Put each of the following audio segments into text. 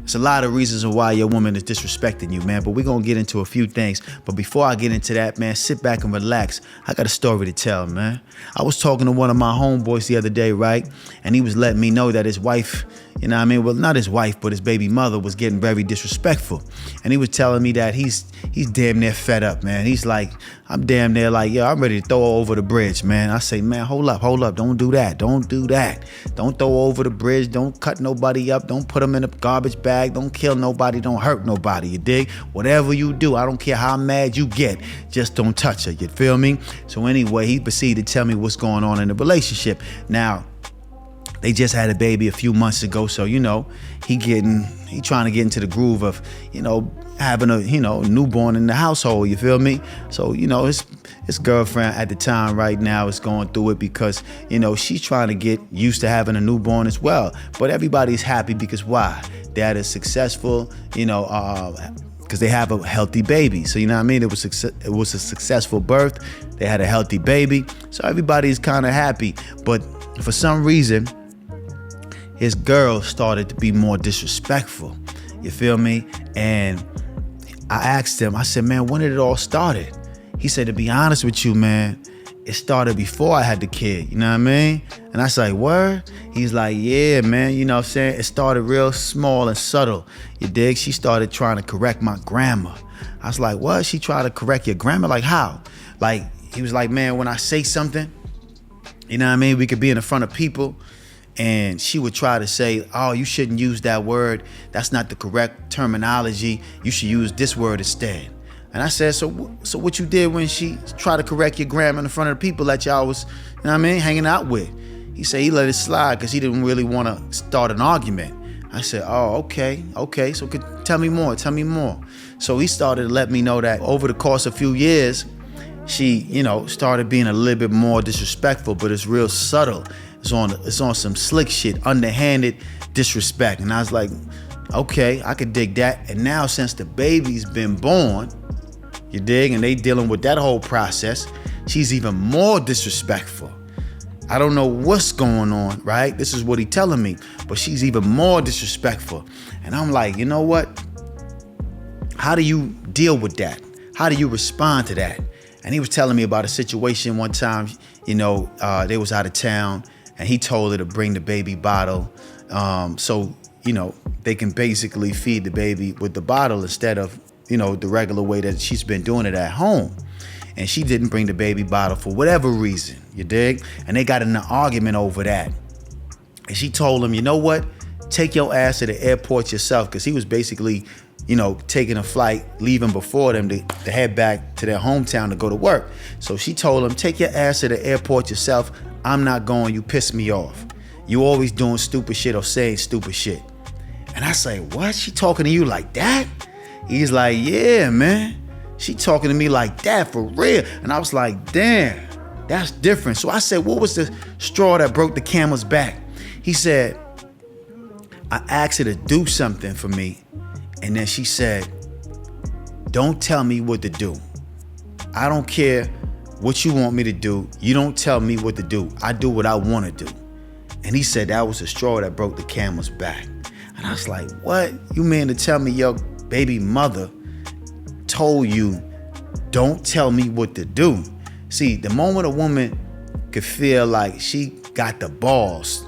It's a lot of reasons why your woman is disrespecting you, man, but we're going to get into a few things. But before I get into that, man, sit back and relax. I got a story to tell, man. I was talking to one of my homeboys the other day, right? And he was letting me know that his wife, you know what I mean? Well, not his wife, but his baby mother was getting very disrespectful. And he was telling me that he's damn near fed up, man. He's like, I'm damn near like, yo, I'm ready to throw her over the bridge, man. I say, man, hold up. Don't do that. Don't do that. Don't throw her over the bridge. Don't cut nobody up. Don't put them in a garbage bag. Don't kill nobody. Don't hurt nobody. You dig? Whatever you do, I don't care how mad you get. Just don't touch her. You feel me? So anyway, he proceeded to tell me what's going on in the relationship. Now, they just had a baby a few months ago, so he trying to get into the groove of, having a, newborn in the household, you feel me? So, his girlfriend at the time right now is going through it because, she's trying to get used to having a newborn as well. But everybody's happy because why? They had a successful, because they have a healthy baby. So, you know what I mean? It was a successful birth. They had a healthy baby. So everybody's kind of happy. But for some reason, his girl started to be more disrespectful. You feel me? And I asked him, I said, man, when did it all started? He said, to be honest with you, man, it started before I had the kid. You know what I mean? And I said, word? He's like, yeah, man. You know what I'm saying? It started real small and subtle. You dig? She started trying to correct my grammar. I was like, what? She tried to correct your grammar? Like how? Like, he was like, man, when I say something, you know what I mean? We could be in the front of people and she would try to say, oh, you shouldn't use that word. That's not the correct terminology. You should use this word instead. And I said, so what you did when she tried to correct your grammar in the front of the people that y'all was, you know what I mean, hanging out with? He said he let it slide because he didn't really want to start an argument. I said, oh, okay. So tell me more. So he started to let me know that over the course of a few years, she, started being a little bit more disrespectful, but it's real subtle. It's on some slick shit, underhanded disrespect. And I was like, okay, I could dig that. And now since the baby's been born, you dig, and they dealing with that whole process, she's even more disrespectful. I don't know what's going on, right? This is what he telling me, but she's even more disrespectful. And I'm like, you know what? How do you deal with that? How do you respond to that? And he was telling me about a situation one time, they was out of town and he told her to bring the baby bottle. So they can basically feed the baby with the bottle instead of, the regular way that she's been doing it at home. And she didn't bring the baby bottle for whatever reason, you dig? And they got in an argument over that. And she told him, you know what? Take your ass to the airport yourself, because he was basically, taking a flight, leaving before them to head back to their hometown to go to work. So she told him, take your ass to the airport yourself. I'm not going. You piss me off. You always doing stupid shit or saying stupid shit. And I say, what? She talking to you like that? He's like, yeah, man. She talking to me like that for real. And I was like, damn, that's different. So I said, what was the straw that broke the camel's back? He said, I asked her to do something for me. And then she said, don't tell me what to do. I don't care what you want me to do. You don't tell me what to do. I do what I want to do. And he said that was the straw that broke the camel's back. And I was like, what? You mean to tell me your baby mother told you, don't tell me what to do? See, the moment a woman could feel like she got the balls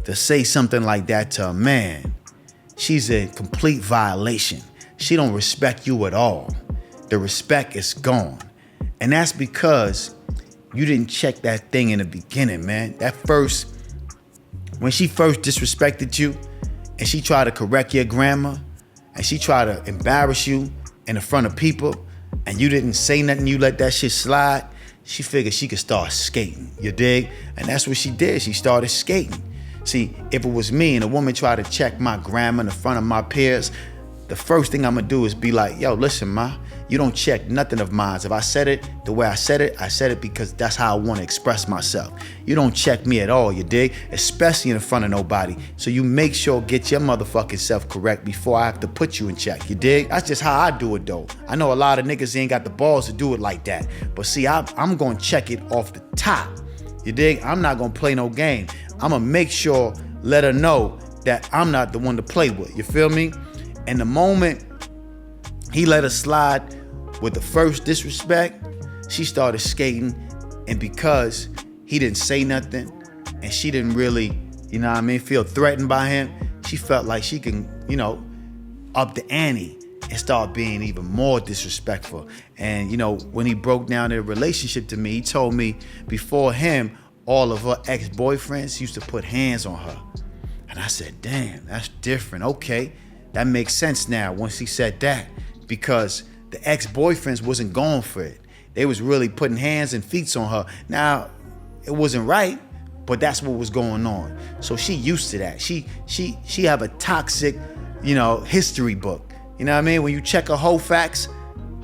to say something like that to a man, she's a complete violation. She don't respect you at all. The respect is gone. And that's because you didn't check that thing in the beginning, man. When she first disrespected you and she tried to correct your grammar and she tried to embarrass you in the front of people and you didn't say nothing, you let that shit slide, she figured she could start skating, you dig? And that's what she did. She started skating. See, if it was me and a woman tried to check my grammar in the front of my peers, the first thing I'm gonna do is be like, yo, listen, ma, you don't check nothing of mine. If I said it the way I said it because that's how I wanna express myself. You don't check me at all, you dig? Especially in front of nobody. So you make sure get your motherfucking self correct before I have to put you in check, you dig? That's just how I do it though. I know a lot of niggas ain't got the balls to do it like that. But see, I'm gonna check it off the top. You dig? I'm not gonna play no game. I'm gonna make sure, let her know that I'm not the one to play with. You feel me? And the moment he let her slide with the first disrespect, she started skating. And because he didn't say nothing and she didn't really, feel threatened by him, she felt like she can, up the ante and start being even more disrespectful. And, when he broke down their relationship to me, he told me before him, all of her ex-boyfriends used to put hands on her. And I said, damn, that's different. Okay, that makes sense now once he said that, because the ex-boyfriends wasn't going for it. They was really putting hands and feet on her. Now, it wasn't right, but that's what was going on. So she used to that. She have a toxic, history book. You know what I mean? When you check her whole facts,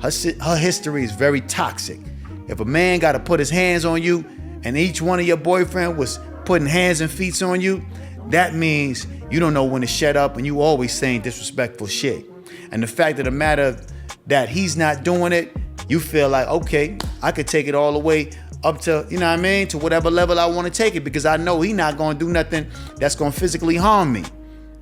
her history is very toxic. If a man got to put his hands on you and each one of your boyfriend was putting hands and feet on you, that means you don't know when to shut up and you always saying disrespectful shit. And the fact of the matter that he's not doing it, you feel like, okay, I could take it all the way up to, to whatever level I want to take it, because I know he not going to do nothing that's going to physically harm me.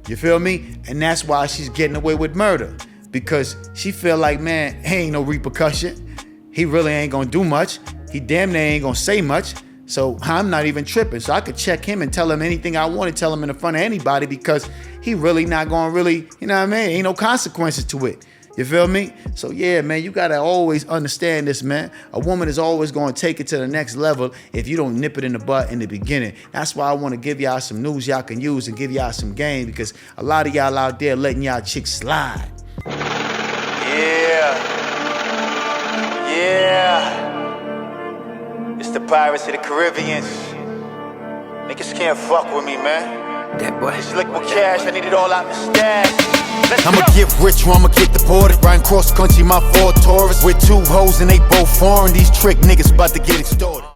You feel me? And that's why she's getting away with murder, because she feel like, man, he ain't no repercussion. He really ain't going to do much. He damn near ain't going to say much. So I'm not even tripping. So I could check him and tell him anything I want to tell him in front of anybody, because he really not going to really, ain't no consequences to it. You feel me? So yeah, man, you gotta always understand this, man. A woman is always gonna take it to the next level if you don't nip it in the butt in the beginning. That's why I wanna give y'all some news y'all can use and give y'all some game, because a lot of y'all out there letting y'all chicks slide. Yeah. It's the Pirates of the Caribbean. Niggas can't fuck with me, man. That boy. It's liquid cash, I need it all out the stash. I'ma get rich or I'ma get deported. Riding cross country, my Ford Taurus with two hoes and they both foreign. These trick niggas about to get extorted.